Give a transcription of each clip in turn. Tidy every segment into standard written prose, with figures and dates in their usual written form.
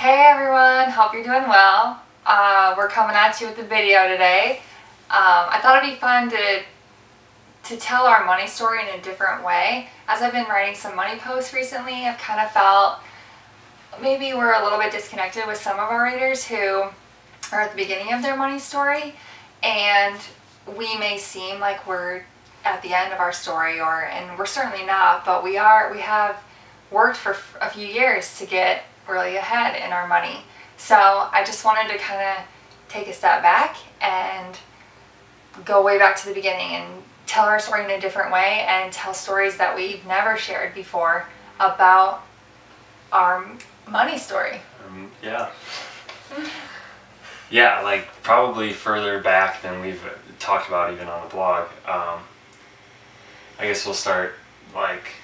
Hey everyone, hope you're doing well. We're coming at you with a video today. I thought it'd be fun to tell our money story in a different way. As I've been writing some money posts recently, I've kind of felt maybe we're a little bit disconnected with some of our readers who are at the beginning of their money story, and we may seem like we're at the end of our story, and we're certainly not, but we have worked for a few years to get really ahead in our money. So I just wanted to kind of take a step back and go way back to the beginning and tell our story in a different way and tell stories that we've never shared before about our money story. Yeah, like probably further back than we've talked about even on the blog. I guess we'll start like,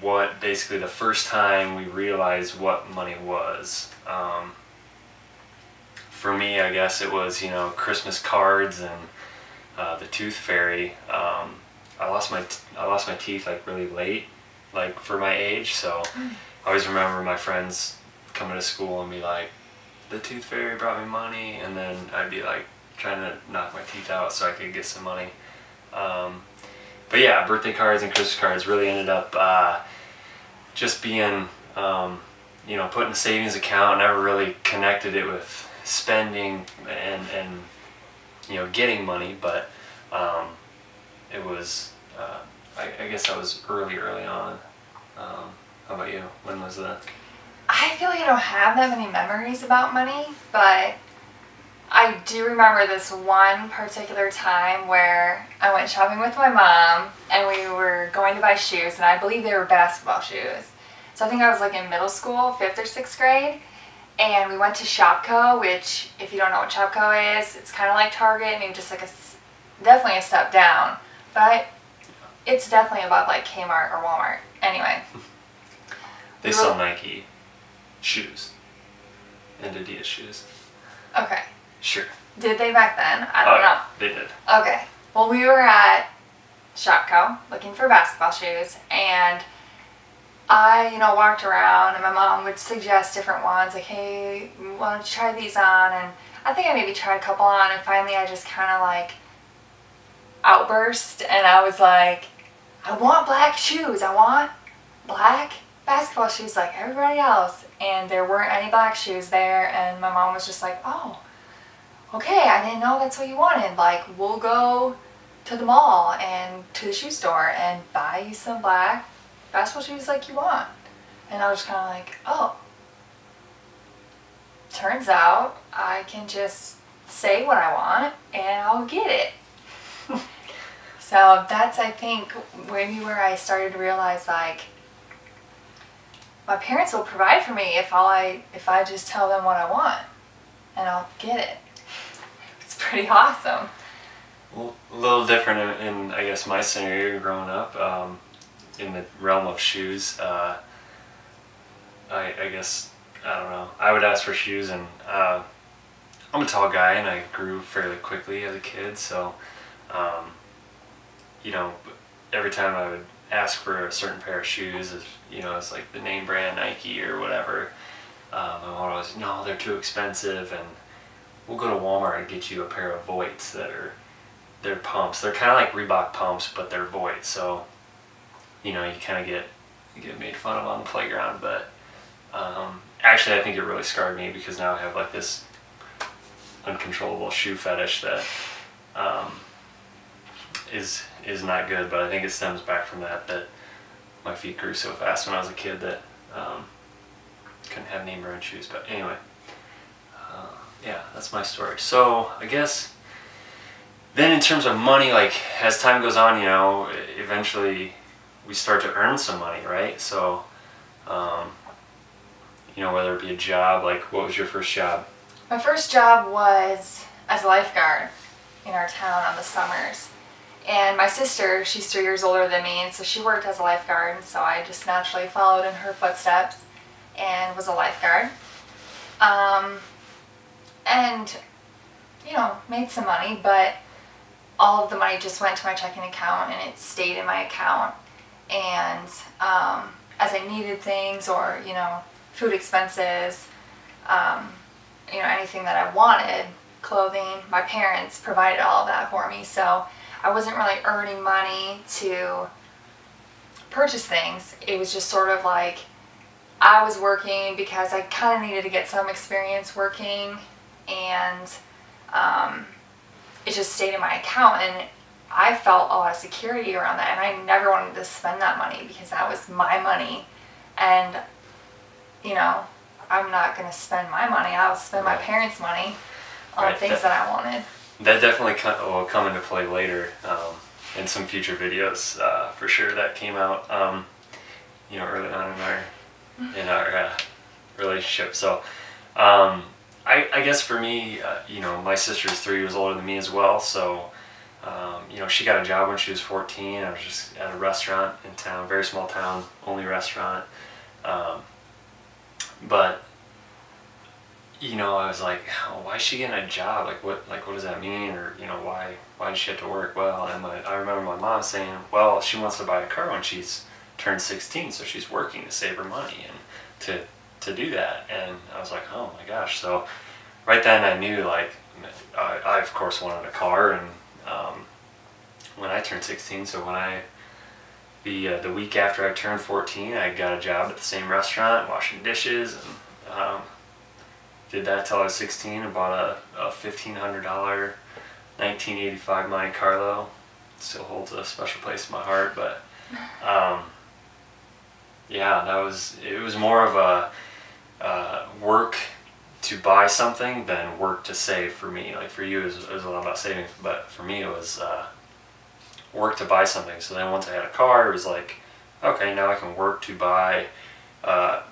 what basically the first time we realized what money was. For me, I guess it was, Christmas cards and the tooth fairy. I lost my teeth like really late, like for my age, so I always remember my friends coming to school and be like, the tooth fairy brought me money, and then I'd be like trying to knock my teeth out so I could get some money. But yeah, birthday cards and Christmas cards really ended up just being, put in a savings account. Never really connected it with spending and getting money, but it was, I guess that was early on. How about you? When was that? I feel like I don't have that many memories about money, but I do remember this one particular time where I went shopping with my mom and we were going to buy shoes, and I believe they were basketball shoes. So I think I was like in middle school, 5th or 6th grade, and we went to Shopko, which if you don't know what Shopko is, it's kind of like Target, maybe just like definitely a step down, but it's definitely above like Kmart or Walmart. Anyway. They sell Nike shoes and Adidas shoes. Okay. Sure. Did they back then? I don't know. They did. Okay. Well, we were at Shopko looking for basketball shoes, and I, walked around, and my mom would suggest different ones, like, hey, why don't you try these on? And I think I maybe tried a couple on, and finally I just kind of like outburst, and I was like, I want black shoes. I want black basketball shoes like everybody else. And there weren't any black shoes there, and my mom was just like, oh, okay, I didn't know that's what you wanted. Like, we'll go to the mall and to the shoe store and buy you some black basketball shoes like you want. And I was kind of like, oh, turns out I can just say what I want and I'll get it. So that's, I think, maybe where I started to realize, like, my parents will provide for me if I just tell them what I want, and I'll get it. It's pretty awesome. Well, a little different in I guess my scenario growing up, in the realm of shoes. I guess, I don't know, I would ask for shoes, and I'm a tall guy and I grew fairly quickly as a kid, so every time I would ask for a certain pair of shoes, it's like the name brand Nike or whatever, my mom was, no, they're too expensive, and we'll go to Walmart and get you a pair of Voights they're pumps. They're kind of like Reebok pumps, but they're Voights, so you kind of get made fun of on the playground. But actually I think it really scarred me, because now I have like this uncontrollable shoe fetish that is not good, but I think it stems back from that my feet grew so fast when I was a kid that couldn't have name brand shoes. But anyway, yeah, that's my story. So I guess then in terms of money, like as time goes on, eventually we start to earn some money, right? So whether it be a job, like what was your first job? My first job was as a lifeguard in our town on the summers. And my sister, she's 3 years older than me, and so she worked as a lifeguard, and so I just naturally followed in her footsteps and was a lifeguard. And, made some money, but all of the money just went to my checking account, and it stayed in my account. And as I needed things, or, food expenses, you know, anything that I wanted, clothing. My parents provided all of that for me, so I wasn't really earning money to purchase things. It was just sort of like I was working because I kind of needed to get some experience working, and it just stayed in my account, and I felt a lot of security around that, and I never wanted to spend that money because that was my money, and you know, I'm not going to spend my money. I'll spend my parents' money on things that I wanted. That definitely will come into play later in some future videos for sure. That came out, you know, early on in our relationship. So I guess for me, you know, my sister's 3 years older than me as well. So you know, she got a job when she was 14. I was just at a restaurant in town, very small town, only restaurant. But you know, I was like, oh, why is she getting a job? What does that mean? Or, you know, why does she have to work? Well, and I remember my mom saying, well, she wants to buy a car when she's turned 16, so she's working to save her money and to do that. And I was like, oh my gosh. So right then I knew, like, I of course wanted a car, and when I turned 16, so when the week after I turned 14, I got a job at the same restaurant, washing dishes, and did that till I was 16 and bought a $1,500 1985 Monte Carlo. Still holds a special place in my heart, but yeah, it was more of a work to buy something than work to save for me. Like for you, it was a lot about saving, but for me it was work to buy something. So then once I had a car, it was like, okay, now I can work to buy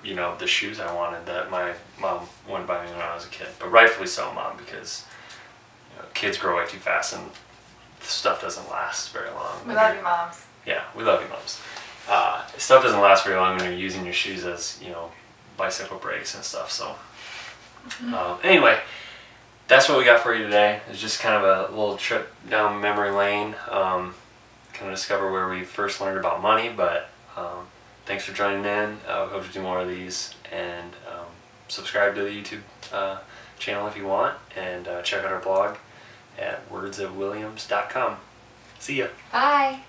you know, the shoes I wanted that my mom wanted to buy me when I was a kid. But rightfully so, Mom, because you know, kids grow way too fast and stuff doesn't last very long. We love you, moms. Yeah, we love you, moms. Stuff doesn't last very long when you're using your shoes as, you know, bicycle brakes and stuff. So anyway, that's what we got for you today. It's just kind of a little trip down memory lane, kind of discover where we first learned about money. But thanks for joining in. We hope to do more of these, and subscribe to the YouTube channel if you want, and check out our blog at wordsofwilliams.com. See ya. Bye.